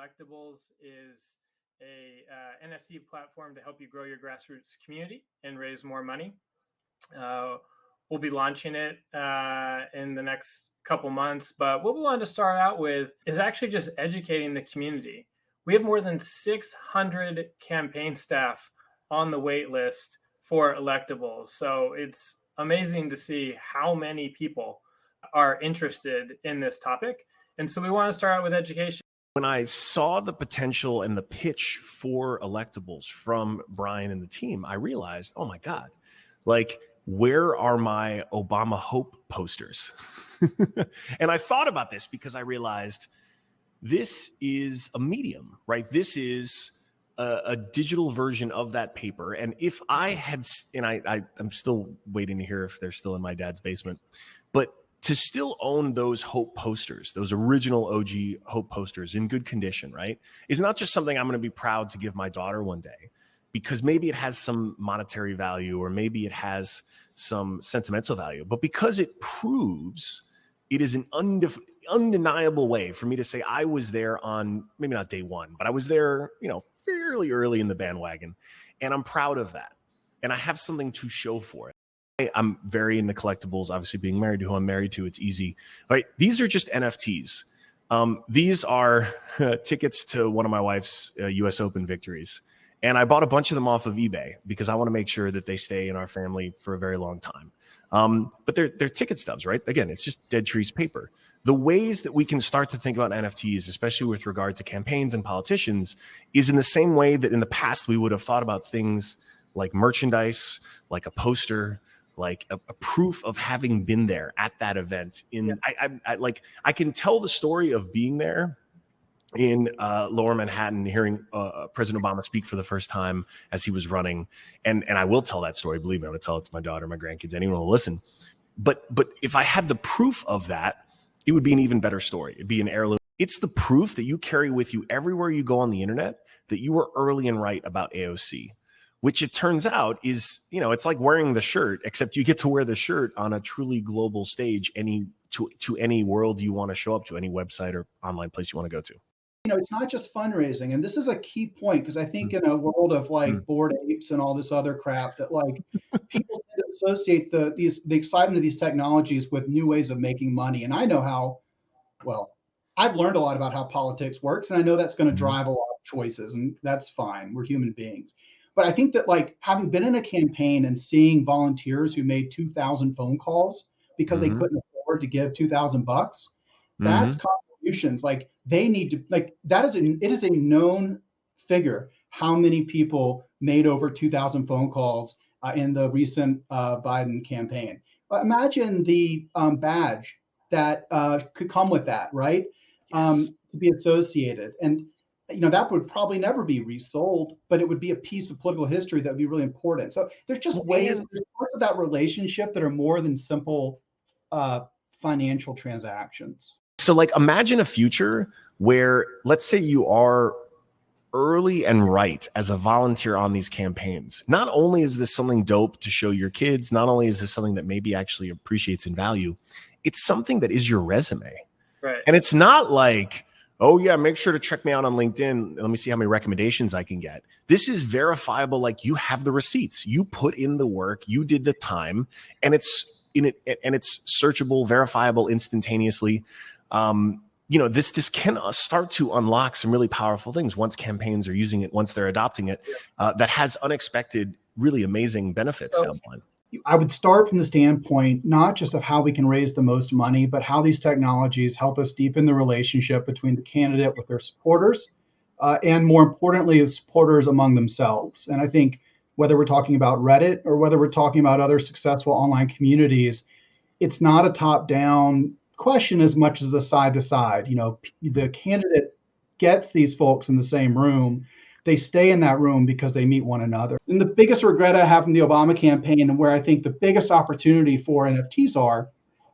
Electables is a NFT platform to help you grow your grassroots community and raise more money. We'll be launching it in the next couple months, but what we wanted to start out with is actually just educating the community. We have more than 600 campaign staff on the wait list for Electables. So it's amazing to see how many people are interested in this topic. And so we want to start out with education. When I saw the potential and the pitch for Electables from Brian and the team, I realized, oh my God, like, where are my Obama Hope posters? And I thought about this because I realized this is a medium, right? This is a digital version of that paper. And if I had, and I'm still waiting to hear if they're still in my dad's basement, but to still own those Hope posters, those original OG Hope posters in good condition, right, is not just something I'm going to be proud to give my daughter one day, because maybe it has some monetary value or maybe it has some sentimental value, but because it proves it is an undeniable way for me to say I was there on maybe not day one, but I was there, fairly early in the bandwagon, and I'm proud of that. And I have something to show for it. I'm very into collectibles, obviously being married to who I'm married to, it's easy. All right, these are just NFTs. These are tickets to one of my wife's US Open victories. And I bought a bunch of them off of eBay because I want to make sure that they stay in our family for a very long time. But they're ticket stubs, right? Again, it's just dead trees paper. The ways that we can start to think about NFTs, especially with regard to campaigns and politicians, is in the same way that in the past we would have thought about things like merchandise, like a poster, like a proof of having been there at that event. I can tell the story of being there in Lower Manhattan, hearing President Obama speak for the first time as he was running, and I will tell that story. Believe me, I'm going to tell it to my daughter, my grandkids, anyone will listen. But if I had the proof of that, it would be an even better story. It'd be an heirloom. It's the proof that you carry with you everywhere you go on the internet that you were early and right about AOC. Which it turns out is, it's like wearing the shirt, except you get to wear the shirt on a truly global stage, to any world you want to show up to, any website or online place you want to go to. It's not just fundraising. And this is a key point, because I think in a world of Bored Apes and all this other crap, that people tend to associate the excitement of these technologies with new ways of making money. And I know I've learned a lot about how politics works, and I know that's going to drive a lot of choices, and that's fine. We're human beings. But I think that having been in a campaign and seeing volunteers who made 2,000 phone calls because they couldn't afford to give $2,000, that's contributions. They need to it is a known figure how many people made over 2,000 phone calls in the recent Biden campaign. Imagine the badge that could come with that, right? Yes. To be associated. And that would probably never be resold, but it would be a piece of political history that would be really important. So there's just there's parts of that relationship that are more than simple financial transactions. So imagine a future where, let's say you are early and right as a volunteer on these campaigns. Not only is this something dope to show your kids, not only is this something that maybe actually appreciates in value, it's something that is your resume. Right. And it's not oh yeah, make sure to check me out on LinkedIn. Let me see how many recommendations I can get. This is verifiable. You have the receipts. You put in the work. You did the time, and it's searchable, verifiable instantaneously. This can start to unlock some really powerful things once campaigns are using it, once they're adopting it. That has unexpected, really amazing benefits down the line. I would start from the standpoint, not just of how we can raise the most money, but how these technologies help us deepen the relationship between the candidate with their supporters, and more importantly, the supporters among themselves. And I think whether we're talking about Reddit or whether we're talking about other successful online communities, it's not a top-down question as much as a side-to-side. The candidate gets these folks in the same room. They stay in that room because they meet one another. And the biggest regret I have from the Obama campaign, and where I think the biggest opportunity for NFTs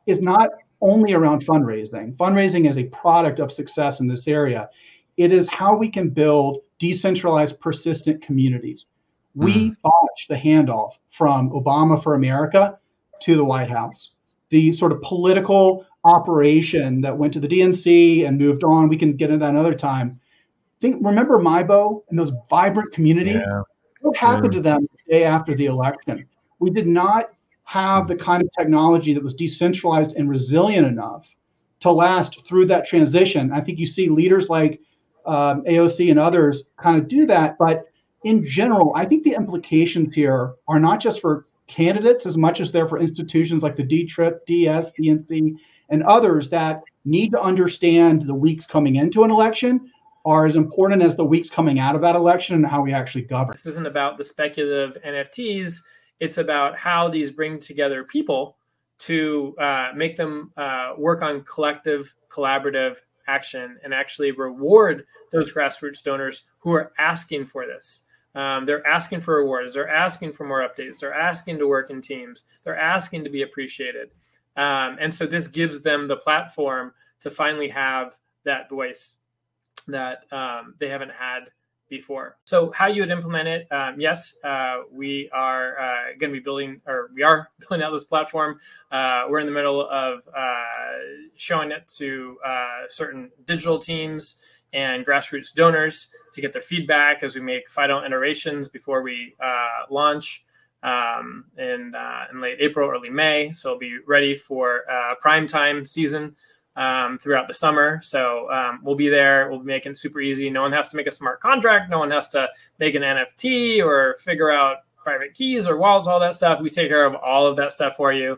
is not only around fundraising. Fundraising is a product of success in this area. It is how we can build decentralized, persistent communities. We botched the handoff from Obama for America to the White House. The sort of political operation that went to the DNC and moved on, we can get into that another time. remember MyBo and those vibrant communities? Yeah. What happened to them the day after the election? We did not have the kind of technology that was decentralized and resilient enough to last through that transition. I think you see leaders like AOC and others kind of do that. But in general, I think the implications here are not just for candidates as much as they're for institutions like the D-TRIP, DS, DNC, and others that need to understand the weeks coming into an election are as important as the weeks coming out of that election and how we actually govern. This isn't about the speculative NFTs. It's about how these bring together people to make them work on collective, collaborative action and actually reward those grassroots donors who are asking for this. They're asking for rewards. They're asking for more updates. They're asking to work in teams. They're asking to be appreciated. And so this gives them the platform to finally have that voice that they haven't had before. So how you would implement it? Yes, we are going to be building, or we are building out this platform. We're in the middle of showing it to certain digital teams and grassroots donors to get their feedback as we make final iterations before we launch in late April, early May. So it'll be ready for prime time season throughout the summer. So we'll be there. We'll be making it super easy. No one has to make a smart contract. No one has to make an NFT or figure out private keys or wallets, all that stuff. We take care of all of that stuff for you.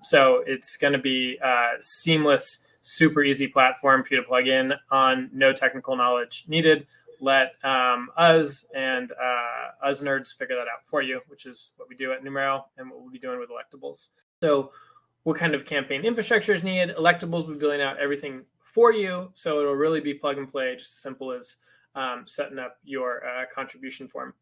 So it's going to be a seamless, super easy platform for you to plug in on, no technical knowledge needed. Let us and us nerds figure that out for you, which is what we do at Numero and what we'll be doing with Electables. So what kind of campaign infrastructure is needed? Electables will be building out everything for you. So it'll really be plug and play, just as simple as setting up your contribution form.